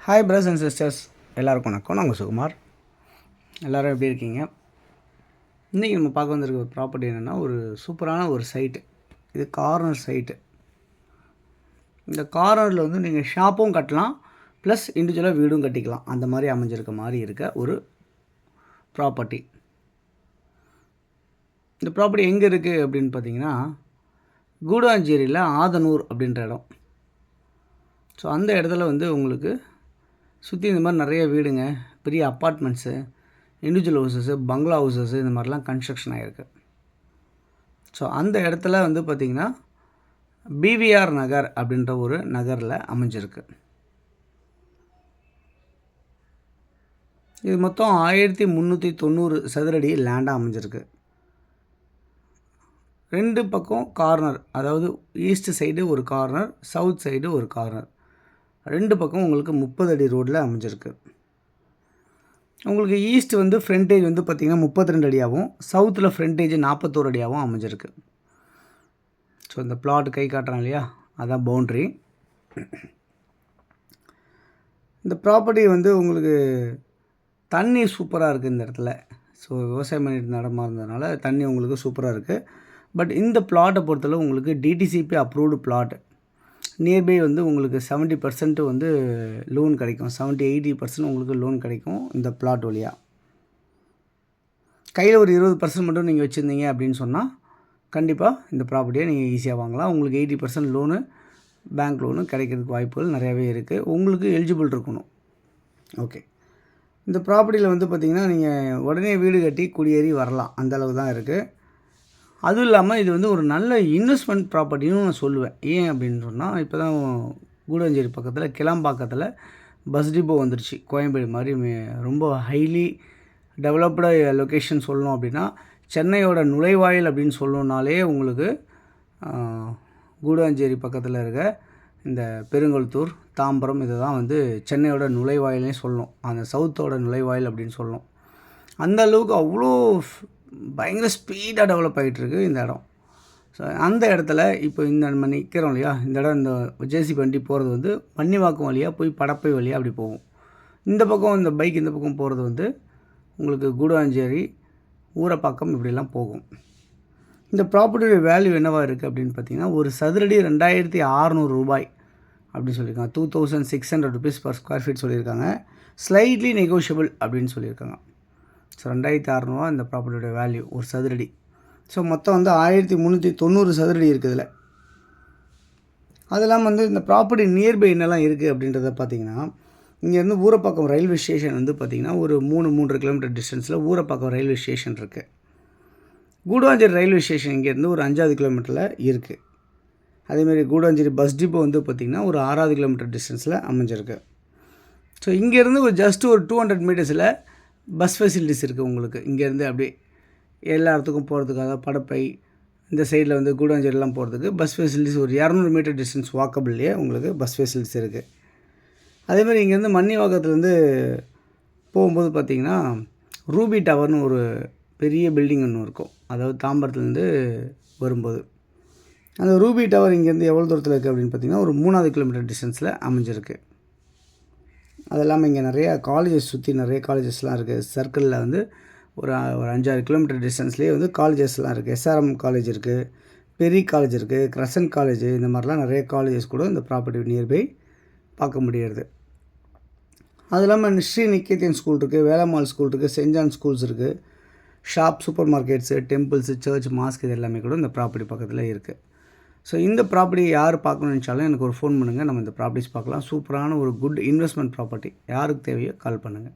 Hi brothers and sisters, எல்லாருக்கும் வணக்கம். நான் உங்கள் சுகுமார். எல்லோரும் எப்படி இருக்கீங்க? இன்றைக்கி நம்ம பார்க்க வந்திருக்க ஒரு ப்ராப்பர்ட்டி என்னென்னா, ஒரு சூப்பரான ஒரு சைட்டு. இது கார்னர் சைட்டு. இந்த கார்னரில் வந்து நீங்கள் ஷாப்பும் கட்டலாம், ப்ளஸ் இண்டிவிஜுவலாக வீடும் கட்டிக்கலாம். அந்த மாதிரி அமைஞ்சிருக்க மாதிரி இருக்க ஒரு ப்ராப்பர்ட்டி. இந்த ப்ராப்பர்ட்டி எங்கே இருக்குது அப்படின்னு பார்த்தீங்கன்னா, கூடாஞ்சேரியில் ஆதனூர் அப்படின்ற இடம். ஸோ அந்த இடத்துல வந்து உங்களுக்கு சுற்றி இந்த மாதிரி நிறைய வீடுங்க, பெரிய அப்பார்ட்மெண்ட்ஸு, இண்டிவிஜுவல் ஹவுசஸ்ஸு, பங்களா ஹவுசஸ்ஸு இந்த மாதிரிலாம் கன்ஸ்ட்ரக்ஷன் ஆகிருக்கு. ஸோ அந்த இடத்துல வந்து பார்த்திங்கன்னா பிவிஆர் நகர் அப்படின்ற ஒரு நகரில் அமைஞ்சிருக்கு. இது மொத்தம் 1390 சதுரடி லேண்டாக அமைஞ்சிருக்கு. 2 பக்கம் கார்னர், அதாவது ஈஸ்ட் சைடு ஒரு கார்னர், சவுத் சைடு ஒரு கார்னர், 2 பக்கம் உங்களுக்கு 30 அடி ரோடில் அமைஞ்சிருக்கு. உங்களுக்கு ஈஸ்ட் வந்து ஃப்ரண்டேஜ் வந்து பார்த்திங்கன்னா 32 அடியாகவும், சவுத்தில் ஃப்ரண்டேஜ் 41 அடியாகவும் அமைஞ்சிருக்கு. ஸோ இந்த பிளாட் கை காட்டுறாங்க இல்லையா, அதான் பவுண்ட்ரி. இந்த ப்ராப்பர்ட்டி வந்து உங்களுக்கு தண்ணி சூப்பராக இருக்குது இந்த இடத்துல. ஸோ விவசாயம் பண்ணிட்டு நடமா இருந்ததுனால தண்ணி உங்களுக்கு சூப்பராக இருக்குது. பட் இந்த பிளாட்டை பொறுத்தளவு உங்களுக்கு டிடிசிபி அப்ரூவ்டு பிளாட். நியர்பை வந்து உங்களுக்கு 70% வந்து லோன் கிடைக்கும், 70-80% உங்களுக்கு லோன் கிடைக்கும் இந்த பிளாட் வழியாக. கையில் ஒரு 20% மட்டும் நீங்கள் வச்சுருந்தீங்க அப்படின்னு சொன்னால் கண்டிப்பாக இந்த ப்ராப்பர்ட்டியை நீங்கள் ஈஸியாக வாங்கலாம். உங்களுக்கு 80% லோனு, பேங்க் லோனு கிடைக்கிறதுக்கு வாய்ப்புகள் நிறையாவே இருக்குது. உங்களுக்கு எலிஜிபிள் இருக்கணும். ஓகே, இந்த ப்ராப்பர்ட்டியில் வந்து பார்த்திங்கன்னா நீங்கள் உடனே வீடு கட்டி குடியேறி வரலாம், அந்தளவு தான் இருக்குது. அதுவும் இல்லாமல் இது வந்து ஒரு நல்ல இன்வெஸ்ட்மெண்ட் ப்ராப்பர்ட்டின்னு நான் சொல்லுவேன். ஏன் அப்படின்னு சொன்னால், இப்போ தான் கூடஞ்சேரி பக்கத்தில் கிளம்பாக்கத்தில் பஸ் டிப்போ வந்துருச்சு. கோயம்பேடு மாதிரி ரொம்ப ஹைலி டெவலப்டு லொக்கேஷன் சொல்லணும் அப்படின்னா, சென்னையோட நுழைவாயில் அப்படின்னு சொல்லணுன்னாலே உங்களுக்கு கூடாஞ்சேரி பக்கத்தில் இருக்க இந்த பெருங்கல்தூர், தாம்பரம், இதை தான் வந்து சென்னையோட நுழைவாயிலே சொல்லணும். அந்த சவுத்தோட நுழைவாயில் அப்படின்னு சொல்லணும். அந்த அளவுக்கு அவ்வளோ பயங்கர ஸ்பீடாக டெவலப் ஆகிட்டுருக்கு இந்த இடம். ஸோ அந்த இடத்துல இப்போ இந்த நம்ம நிற்கிறோம் இல்லையா, இந்த இடம், இந்த ஜேசிபி வண்டி போகிறது வந்து மன்னிவாக்கம் வழியாக போய் படப்பை வழியாக அப்படி போகும். இந்த பக்கம் இந்த பைக் இந்த பக்கம் போகிறது வந்து உங்களுக்கு கூடாஞ்சேரி, ஊரப்பாக்கம் இப்படிலாம் போகும். இந்த ப்ராப்பர்ட்டியோட வேல்யூ என்னவாக இருக்குது அப்படின்னு பார்த்தீங்கன்னா, ஒரு சதுரடி 2600 ரூபாய் அப்படின்னு சொல்லியிருக்காங்க. 2600 ருபீஸ் பர் ஸ்கொயர் ஃபீட் சொல்லியிருக்காங்க. ஸ்லைட்லி நெகோஷியபிள் அப்படின்னு சொல்லியிருக்காங்க. ஸோ 2600 இந்த ப்ராப்பர்ட்டியோட வேல்யூ ஒரு சதுரடி. ஸோ மொத்தம் வந்து 1390 சதுரடி இருக்குது இதில். அது இல்லாமல் வந்து இந்த ப்ராப்பர்ட்டி நியர்பை என்னெல்லாம் இருக்குது அப்படின்றத பார்த்திங்கன்னா, இங்கேருந்து ஊரப்பாக்கம் ரயில்வே ஸ்டேஷன் வந்து பார்த்திங்கன்னா ஒரு 3 கிலோமீட்டர் டிஸ்டன்ஸில் ஊரப்பாக்கம் ரயில்வே ஸ்டேஷன் இருக்குது. கூடாஞ்சேரி ரயில்வே ஸ்டேஷன் இங்கேருந்து ஒரு 5வது கிலோமீட்டரில் இருக்குது. அதேமாதிரி கூடாஞ்சேரி பஸ் டிப்போ வந்து பார்த்திங்கன்னா ஒரு 6வது கிலோமீட்டர் டிஸ்டன்ஸில் அமைஞ்சிருக்கு. ஸோ இங்கேருந்து ஒரு ஜஸ்ட் ஒரு 200 மீட்டர்ஸில் பஸ் ஃபெசிலிட்டிஸ் இருக்குது உங்களுக்கு. இங்கேருந்து அப்படியே எல்லா இடத்துக்கும் போகிறதுக்காக படப்பை, இந்த சைடில் வந்து கூடாஞ்சேரிலாம் போகிறதுக்கு பஸ் ஃபெசிலிட்டிஸ் ஒரு 200 மீட்டர் டிஸ்டன்ஸ் வாக்கபிள்லேயே உங்களுக்கு பஸ் ஃபெசிலிட்டிஸ் இருக்குது. அதேமாதிரி இங்கேருந்து மன்னிவாக்கத்துலேருந்து போகும்போது பார்த்திங்கன்னா ரூபி டவர்னு ஒரு பெரிய பில்டிங் ஒன்று இருக்கும். அதாவது தாம்பரத்துலேருந்து வரும்போது அந்த ரூபி டவர் இங்கேருந்து எவ்வளோ தூரத்தில் இருக்குது அப்படின்னு பார்த்திங்கன்னா ஒரு 3வது கிலோமீட்டர் டிஸ்டன்ஸில் அமைஞ்சிருக்கு. அது இல்லாமல் இங்கே நிறையா காலேஜஸ், சுற்றி நிறைய காலேஜஸ்லாம் இருக்குது. சர்க்கிளில் வந்து ஒரு 5-6 கிலோமீட்டர் டிஸ்டன்ஸ்லேயே வந்து காலேஜஸ்லாம் இருக்குது. எஸ்ஆர்எம் காலேஜ் இருக்குது, பெரிய காலேஜ் இருக்குது, கிரசன்ட் காலேஜ், இந்த மாதிரிலாம் நிறைய காலேஜஸ் கூட இந்த ப்ராப்பர்ட்டி நியர்பை பார்க்க முடியாது. அது இல்லாமல் ஸ்ரீ நிக்கேதன் ஸ்கூல் இருக்குது, வேலம்மாள் ஸ்கூல் இருக்குது, சென்ட் ஜான் ஸ்கூல்ஸ் இருக்குது, shop, super markets, temples, church, mosque, இது எல்லாமே கூட இந்த ப்ராப்பர்ட்டி பக்கத்தில் இருக்குது. ஸோ இந்த ப்ராப்பர்ட்டி யார் பார்க்கணும்னு நினச்சாலும் எனக்கு ஒரு ஃபோன் பண்ணுங்கள். நம்ம இந்த ப்ராப்பர்ட்டிஸ் பார்க்கலாம். சூப்பரான ஒரு குட் இன்வெஸ்ட்மெண்ட் ப்ராப்பர்ட்டி. யாருக்கு தேவையோ கால் பண்ணுங்கள்.